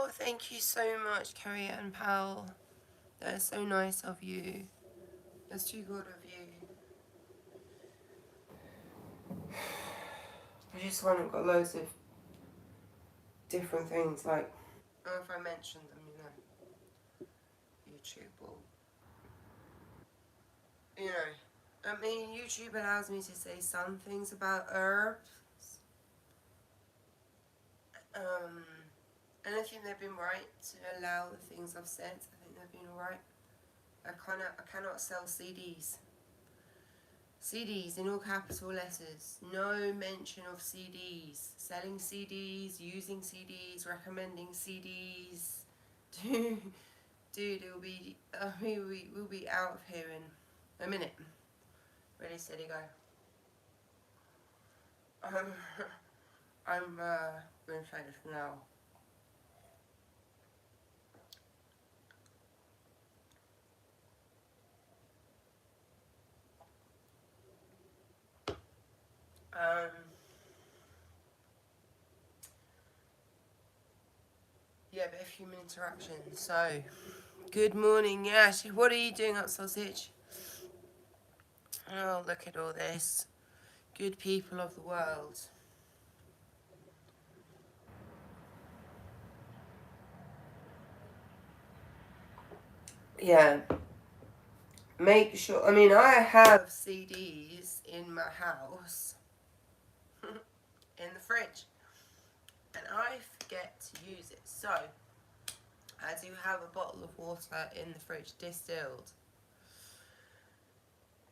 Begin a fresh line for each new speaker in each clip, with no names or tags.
Oh, thank you so much, Carrie Ann Powell. That is so nice of you. That's too good of you. I just went and got loads of different things, like, I don't know if I mentioned them, YouTube will, I mean, YouTube allows me to say some things about herbs. And I think they've been right to allow the things I've said. I think they've been alright. I cannot sell CDs. CDs in all capital letters. No mention of CDs. Selling CDs, using CDs, recommending CDs. Dude, it'll be we'll be out of here in a minute. Ready, steady, go. I'm going to try this now. Yeah, a bit of human interaction. So, good morning, Yash. What are you doing up, sausage? Oh, look at all this. Good people of the world. Yeah. Make sure, I mean, I have CDs in my house, in the fridge, and I forget to use it. So, I do have a bottle of water in the fridge, distilled.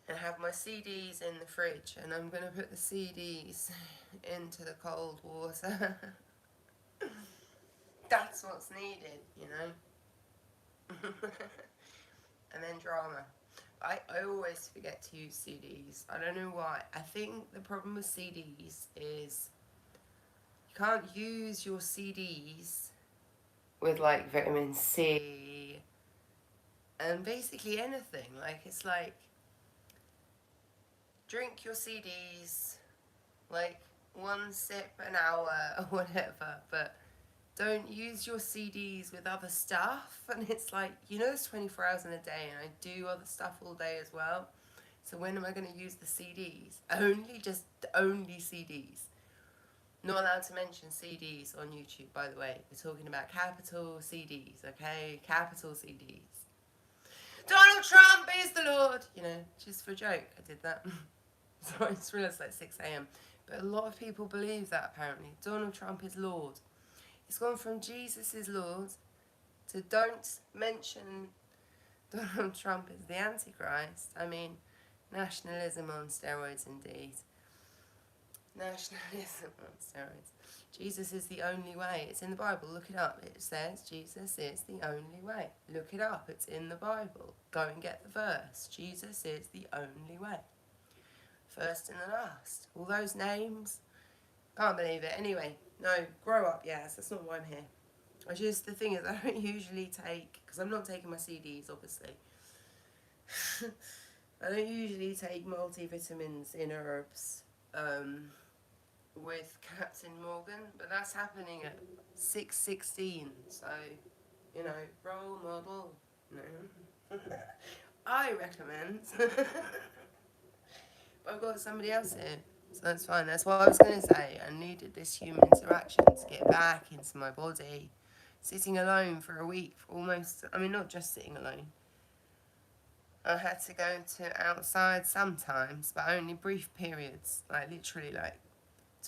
And I have my CDs in the fridge, and I'm going to put the CDs into the cold water. That's what's needed, And then drama. I always forget to use CDs. I don't know why. I think the problem with CDs is you can't use your CDs with like vitamin C and basically anything. Like, it's like, drink your CDs, like one sip an hour or whatever, but don't use your CDs with other stuff. And it's like, it's 24 hours in a day, and I do other stuff all day as well. So when am I going to use the CDs? Only CDs. Not allowed to mention CDs on YouTube, by the way. We're talking about capital CDs, okay? Capital CDs. Donald Trump is the Lord! Just for a joke, I did that. So I just realised like 6 a.m. But a lot of people believe that, apparently. Donald Trump is Lord. It's gone from Jesus is Lord to don't mention Donald Trump as the Antichrist. I mean, nationalism on steroids indeed. Nationalism on steroids. Jesus is the only way. It's in the Bible. Look it up. It says Jesus is the only way. Look it up. It's in the Bible. Go and get the verse. Jesus is the only way. First and the last. All those names. Can't believe it. Anyway, no, grow up, yes. That's not why I'm here. The thing is, I don't usually take, because I'm not taking my CDs, obviously. I don't usually take multivitamins in herbs with Captain Morgan, but that's happening at 6:16, so, role model. No. I recommend. But I've got somebody else here, so that's fine. That's what I was going to say. I needed this human interaction to get back into my body. Sitting alone for a week, not just sitting alone. I had to go to outside sometimes, but only brief periods, like literally like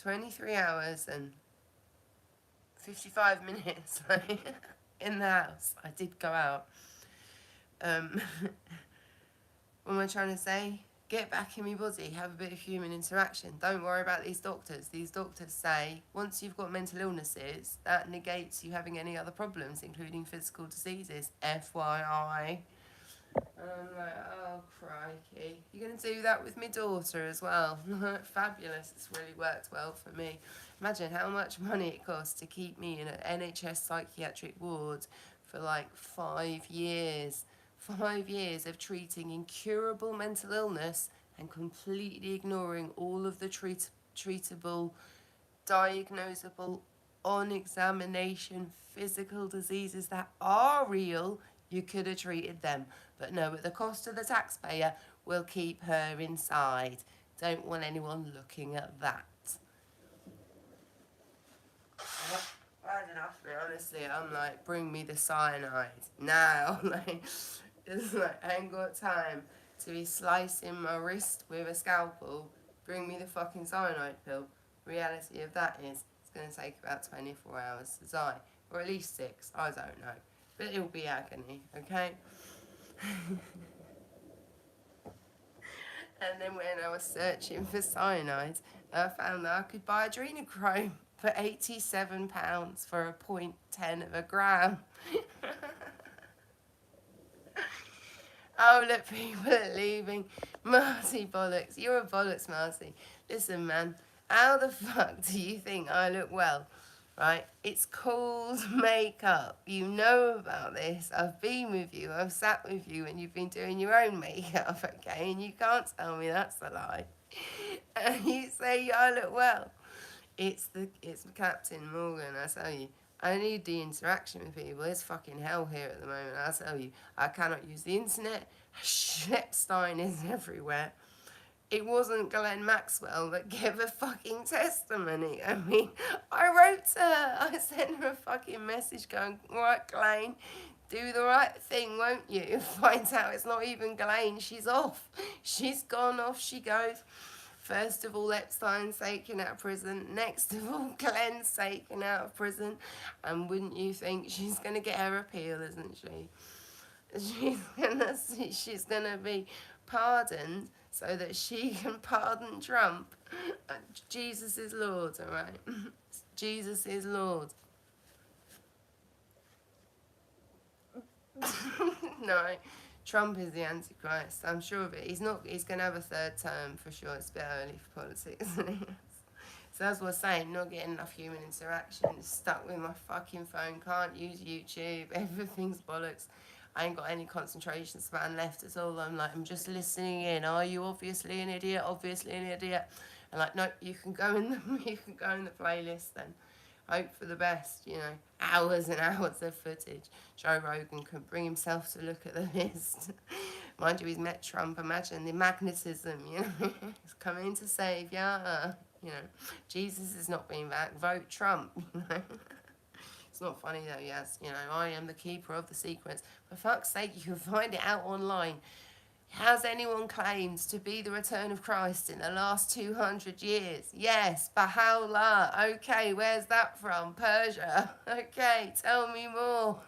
23 hours and 55 minutes in the house. I did go out. What am I trying to say? Get back in my body, have a bit of human interaction. Don't worry about these doctors. These doctors say once you've got mental illnesses, that negates you having any other problems, including physical diseases. FYI. And I'm like, oh, crikey. You're going to do that with my daughter as well. Fabulous. It's really worked well for me. Imagine how much money it costs to keep me in an NHS psychiatric ward for like 5 years. 5 years of treating incurable mental illness and completely ignoring all of the treatable, diagnosable on examination physical diseases that are real, you could have treated them. But no, at the cost of the taxpayer, we'll keep her inside. Don't want anyone looking at that. Bad enough, man. Honestly, I'm like, bring me the cyanide now. Like, it's like, I ain't got time to be slicing my wrist with a scalpel. Bring me the fucking cyanide pill. Reality of that is, it's going to take about 24 hours to die. Or at least 6, I don't know. But it'll be agony, okay? And then when I was searching for cyanide, I found that I could buy adrenochrome for £87 for a 0.10 of a gram. Oh, look, people are leaving. Marty bollocks. You're a bollocks, Marty. Listen, man, how the fuck do you think I look well? Right? It's called makeup. You know about this. I've been with you. I've sat with you when you've been doing your own makeup, okay? And you can't tell me that's a lie. And you say I look well. It's Captain Morgan, I tell you. I need the interaction with people. It's fucking hell here at the moment, I tell you. I cannot use the internet. Schleppstein is everywhere. It wasn't Glenn Maxwell that gave a fucking testimony. I mean, I wrote to her. I sent her a fucking message going, right, Glenn, do the right thing, won't you? Find out it's not even Glenn. She's off. She's gone off. She goes. First of all, Epstein's taken out of prison. Next of all, Glenn's taken out of prison. And wouldn't you think she's going to get her appeal, isn't she? She's gonna be pardoned so that she can pardon Trump. Jesus is Lord, all right? Jesus is Lord. No, Trump is the Antichrist. I'm sure of it. He's going to have a 3rd term for sure. It's a bit early for politics, isn't it? So as I was saying, not getting enough human interaction. Stuck with my fucking phone. Can't use YouTube. Everything's bollocks. I ain't got any concentration span left at all. I'm just listening in. Are you obviously an idiot? Obviously an idiot. And like, no, you can go in the playlist then. Hope for the best, you know. Hours and hours of footage. Joe Rogan can bring himself to look at the list. Mind you, he's met Trump. Imagine the magnetism, you know. He's coming to save ya. You know, Jesus is not being back. Vote Trump, you know. It's not funny though, yes. You know, I am the keeper of the secrets. For fuck's sake, you can find it out online. Has anyone claimed to be the return of Christ in the last 200 years? Yes, Baha'u'llah. Okay, where's that from? Persia. Okay, tell me more.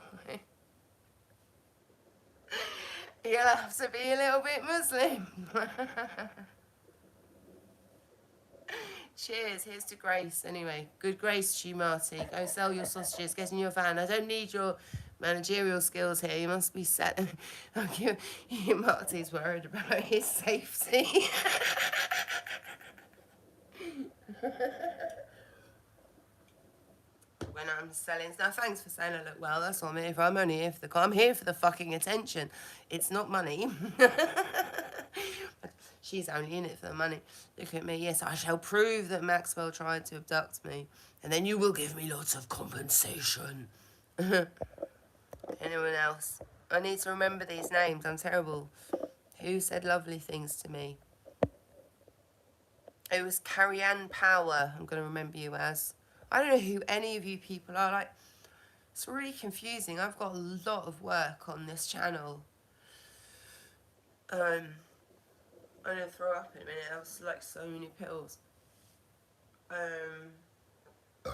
You'll have to be a little bit Muslim. Cheers, here's to grace. Anyway, good grace to you, Marty. Go sell your sausages, get in your van. I don't need your managerial skills here. You must be set. Marty's worried about his safety. When I'm selling stuff, thanks for saying I look well. That's what I'm here for. I'm here for the fucking attention. It's not money. She's only in it for the money. Look at me. Yes, I shall prove that Maxwell tried to abduct me. And then you will give me lots of compensation. Anyone else? I need to remember these names. I'm terrible. Who said lovely things to me? It was Carrie Ann Power. I'm going to remember you as. I don't know who any of you people are. Like, it's really confusing. I've got a lot of work on this channel. I'm going to throw up in a minute. I was like so many pills. You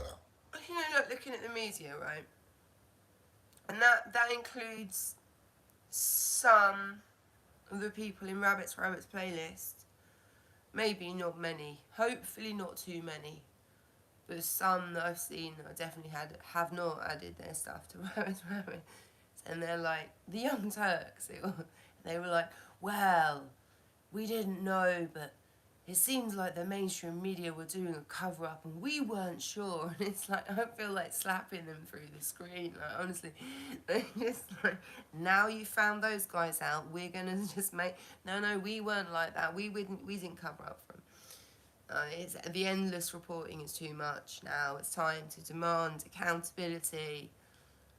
know, like looking at the media, right? And that includes some of the people in Rabbit's playlist. Maybe not many. Hopefully not too many. But some that I've seen that I definitely have not added their stuff to Rabbit's. And they're like, the Young Turks. They were like, well, we didn't know, but it seems like the mainstream media were doing a cover-up and we weren't sure. And it's like, I feel like slapping them through the screen. Like, honestly, they're just like, now you found those guys out, we're going to just make... No, we weren't like that. We didn't cover up for them. The endless reporting is too much now. It's time to demand accountability.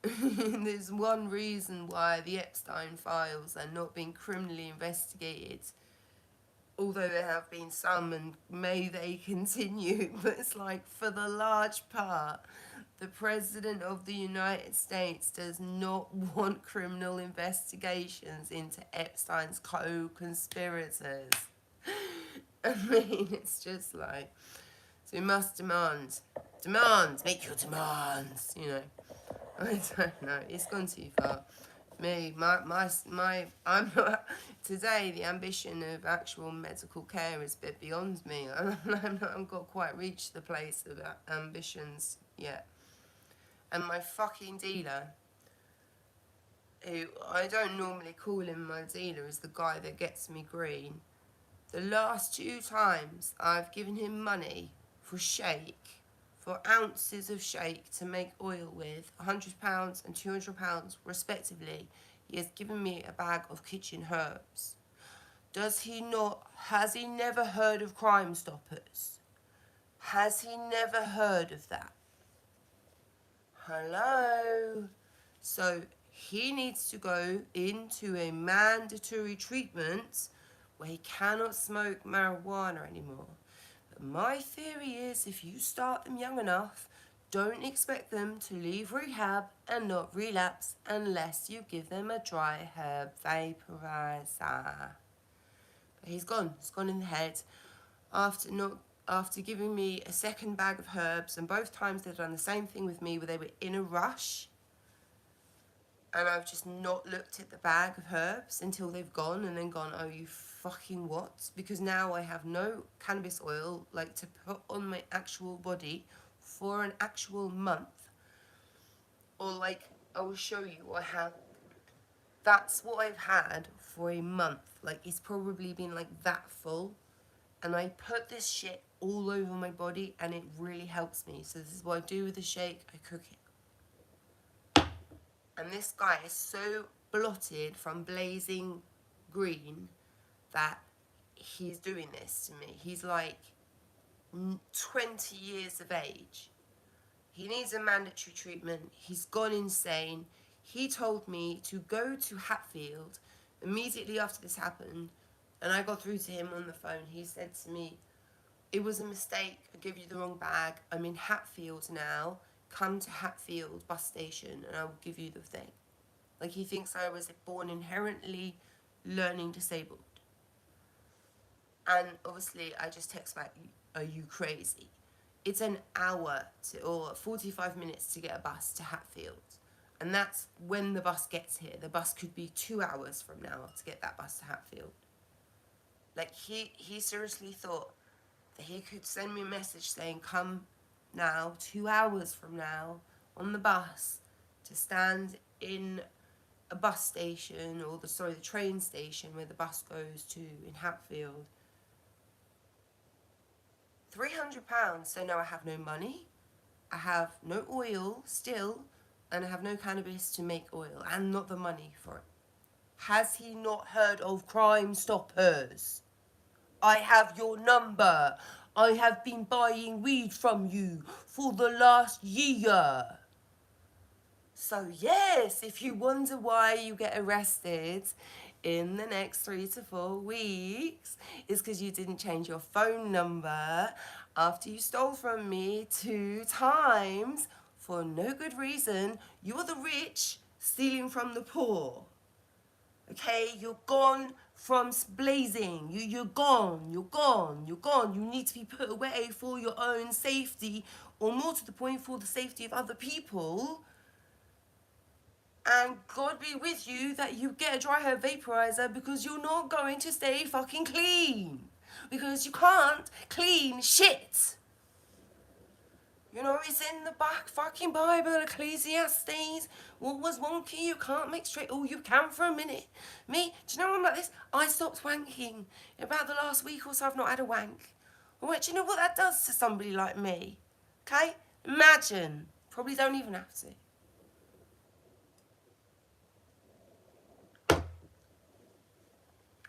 There's one reason why the Epstein files are not being criminally investigated, although there have been some, and may they continue. But it's like, for the large part, the President of the United States does not want criminal investigations into Epstein's co-conspirators. I mean, it's just like, so we must demand, make your demands, you know. I don't know, it's gone too far. Me, I'm not, today the ambition of actual medical care is a bit beyond me. I've got quite reached the place of ambitions yet. And my fucking dealer, who I don't normally call him my dealer, is the guy that gets me green. The last 2 times I've given him money for shake, for ounces of shake to make oil with, £100 and £200 respectively, he has given me a bag of kitchen herbs. Has he never heard of Crime Stoppers? Has he never heard of that? Hello? So he needs to go into a mandatory treatment where he cannot smoke marijuana anymore. But my theory is, if you start them young enough, don't expect them to leave rehab and not relapse unless you give them a dry herb vaporizer. But he's gone in the head after giving me a second bag of herbs, and both times they've done the same thing with me, where they were in a rush. And I've just not looked at the bag of herbs until they've gone, and then gone, oh, you fucking what? Because now I have no cannabis oil, like, to put on my actual body for an actual month. Or, like, I will show you, that's what I've had for a month. Like, it's probably been, like, that full. And I put this shit all over my body, and it really helps me. So this is what I do with the shake. I cook it. And this guy is so blotted from blazing green that he's doing this to me. He's like 20 years of age. He needs a mandatory treatment. He's gone insane. He told me to go to Hatfield immediately after this happened, and I got through to him on the phone. He said to me, it was a mistake. I gave you the wrong bag. I'm in Hatfield now. Come to Hatfield bus station and I will give you the thing. Like, he thinks I was born inherently learning disabled. And obviously I just text back, are you crazy? It's an hour or 45 minutes to get a bus to Hatfield. And that's when the bus gets here. The bus could be 2 hours from now to get that bus to Hatfield. Like, he seriously thought that he could send me a message saying, come now, 2 hours from now, on the bus, to stand in a bus station, or the train station where the bus goes to in Hatfield. £300, so now I have no money, I have no oil still, and I have no cannabis to make oil, and not the money for it. Has he not heard of Crime Stoppers? I have your number. I have been buying weed from you for the last year. So yes, if you wonder why you get arrested in the next 3 to 4 weeks, it's because you didn't change your phone number after you stole from me 2 times for no good reason. You're the rich stealing from the poor. Okay, you're gone from blazing. You're gone. You need to be put away for your own safety, or more to the point, for the safety of other people. And God be with you that you get a dry hair vaporizer, because you're not going to stay fucking clean. Because you can't clean shit. You know, it's in the back fucking Bible, Ecclesiastes. What was wonky, you can't make straight. Oh, you can for a minute. Me, do you know I'm like this? I stopped wanking. In about the last week or so, I've not had a wank. Alright, do you know what that does to somebody like me? Okay? Imagine. Probably don't even have to.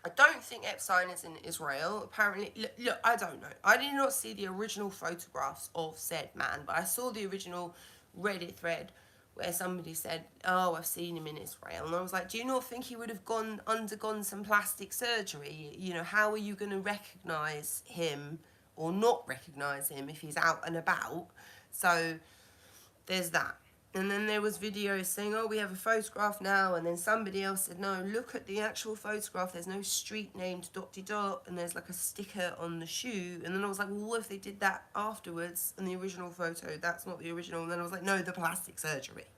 I don't think Epstein is in Israel. Apparently, look, I don't know. I did not see the original photographs of said man, but I saw the original Reddit thread where somebody said, "Oh, I've seen him in Israel," and I was like, "Do you not think he would have undergone some plastic surgery? You know, how are you going to recognise him or not recognise him if he's out and about?" So there's that. And then there was videos saying, "Oh, we have a photograph now," and then somebody else said, "No, look at the actual photograph, there's no street named dot, and there's like a sticker on the shoe." And then I was like, "Well, what if they did that afterwards in the original photo? That's not the original." And then I was like, "No, the plastic surgery."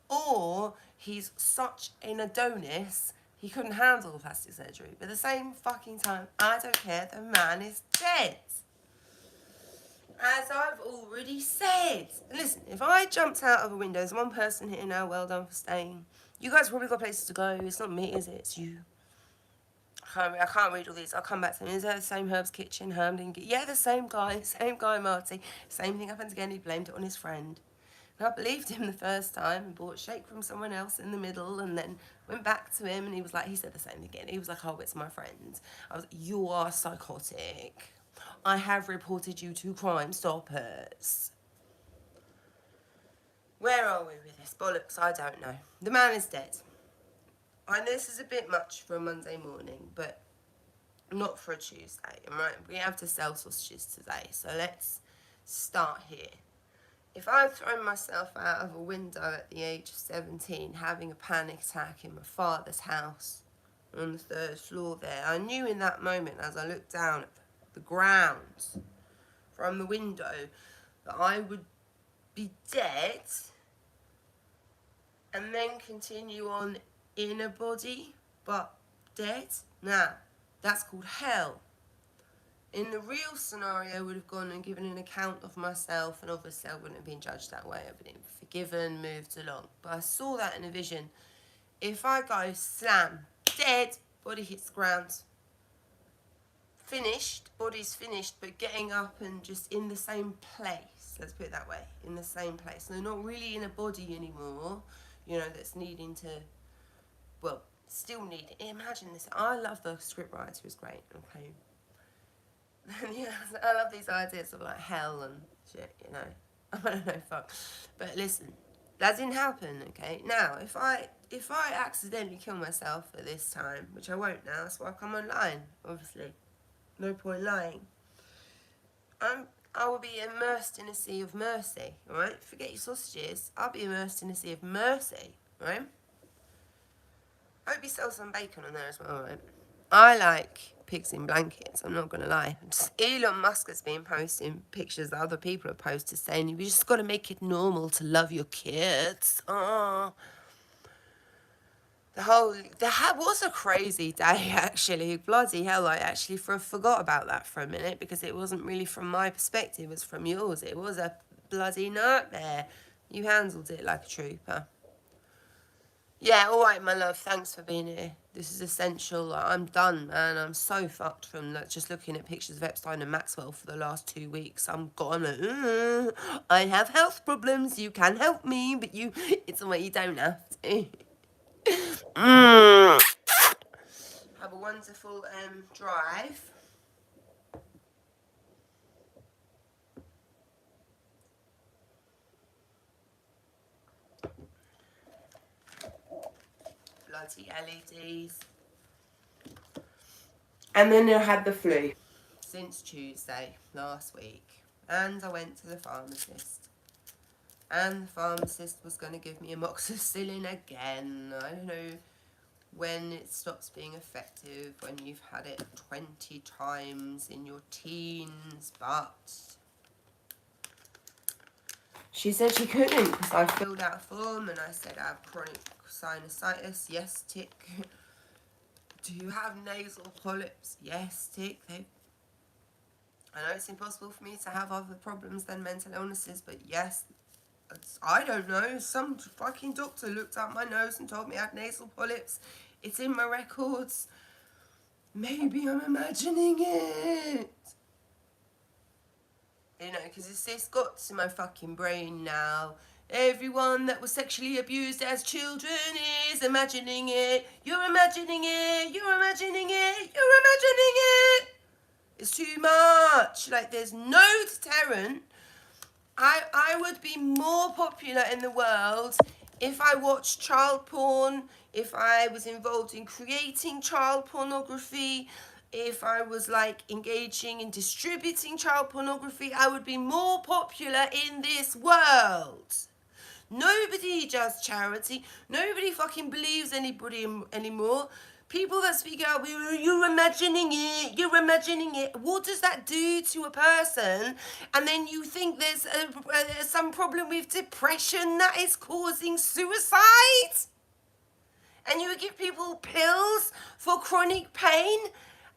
Or he's such an Adonis, he couldn't handle the plastic surgery. But at the same fucking time, I don't care, the man is dead. As I've already said. Listen, if I jumped out of a window, there's one person here now, well done for staying. You guys probably got places to go. It's not me, is it? It's you. I can't read all these. I'll come back to them. Is that the same Herb's Kitchen? Yeah, the same guy, Marty. Same thing happens again. He blamed it on his friend. And I believed him the first time and bought shake from someone else in the middle and then went back to him and he said the same thing again. He was like, "Oh, it's my friend." I was like, "You are psychotic. I have reported you to Crime Stoppers." Where are we with this? Bollocks, I don't know. The man is dead. I know this is a bit much for a Monday morning, but not for a Tuesday. Right? We have to sell sausages today, so let's start here. If I'd thrown myself out of a window at the age of 17, having a panic attack in my father's house on the 3rd floor there, I knew in that moment as I looked down at the ground from the window that I would be dead and then continue on in a body but dead. Now, that's called hell. In the real scenario, I would have gone and given an account of myself, and obviously I wouldn't have been judged that way. I've been forgiven, moved along. But I saw that in a vision. If I go slam, dead, body hits the ground, finished, body's finished, but getting up and just in the same place. Let's put it that way, in the same place. So not really in a body anymore, you know, that's needing to, well, still need. Imagine this. I love the scriptwriter, who's great, okay. Yeah, I love these ideas of like hell and shit, you know. I don't know, fuck. But listen, that didn't happen, okay? Now, if I accidentally kill myself at this time, which I won't now, that's why I come online, obviously. No point lying. I will be immersed in a sea of mercy, alright? Forget your sausages. I'll be immersed in a sea of mercy, right? I hope you sell some bacon on there as well, right? I like pigs in blankets, I'm not going to lie. Elon Musk has been posting pictures that other people have posted saying, "You just got to make it normal to love your kids." Oh. That was a crazy day, actually. Bloody hell, I actually forgot about that for a minute because it wasn't really from my perspective, it was from yours. It was a bloody nightmare. You handled it like a trooper. Yeah, alright, my love, thanks for being here. This is essential. I'm done, man. I'm so fucked from just looking at pictures of Epstein and Maxwell for the last 2 weeks. I'm like, I have health problems. You can help me, but it's the way you don't have to. Have a wonderful drive. Bloody LEDs. And then I had the flu since Tuesday last week. And I went to the pharmacist. And the pharmacist was going to give me amoxicillin again. I don't know when it stops being effective, when you've had it 20 times in your teens, but she said she couldn't because I filled out a form and I said I have chronic sinusitis. Yes, tick. Do you have nasal polyps? Yes, tick. I know it's impossible for me to have other problems than mental illnesses, but yes, I don't know. Some fucking doctor looked up my nose and told me I had nasal polyps. It's in my records. Maybe I'm imagining it. You know, because it's got to my fucking brain now. Everyone that was sexually abused as children is imagining it. You're imagining it. You're imagining it. You're imagining it. It's too much. Like, there's no deterrent. I would be more popular in the world if I watched child porn, if I was involved in creating child pornography, if I was like engaging in distributing child pornography. I would be more popular in this world. Nobody does charity. Nobody fucking believes anybody anymore. People that speak out, you're imagining it, you're imagining it. What does that do to a person? And then you think there's some problem with depression that is causing suicide? And you would give people pills for chronic pain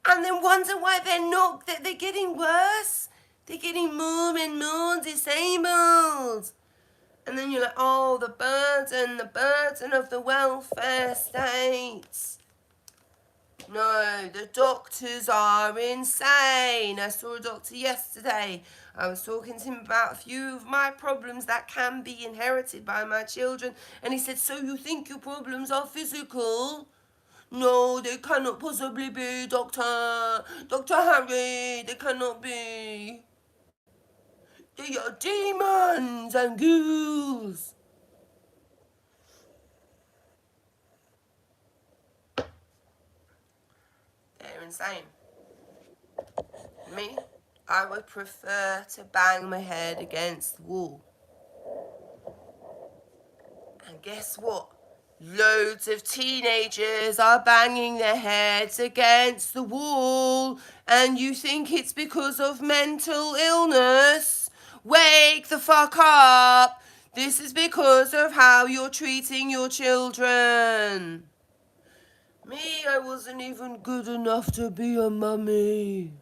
and then wonder why they're getting worse? They're getting more and more disabled. And then you're like, oh, the burden of the welfare state. No, the doctors are insane. I saw a doctor yesterday. I was talking to him about a few of my problems that can be inherited by my children. And he said, so you think your problems are physical? No, they cannot possibly be, Doctor. Dr. Harry, they cannot be. They are demons and ghouls. They're insane. Me, I would prefer to bang my head against the wall. And guess what? Loads of teenagers are banging their heads against the wall, and you think it's because of mental illness? Wake the fuck up! This is because of how you're treating your children. Me, I wasn't even good enough to be a mummy.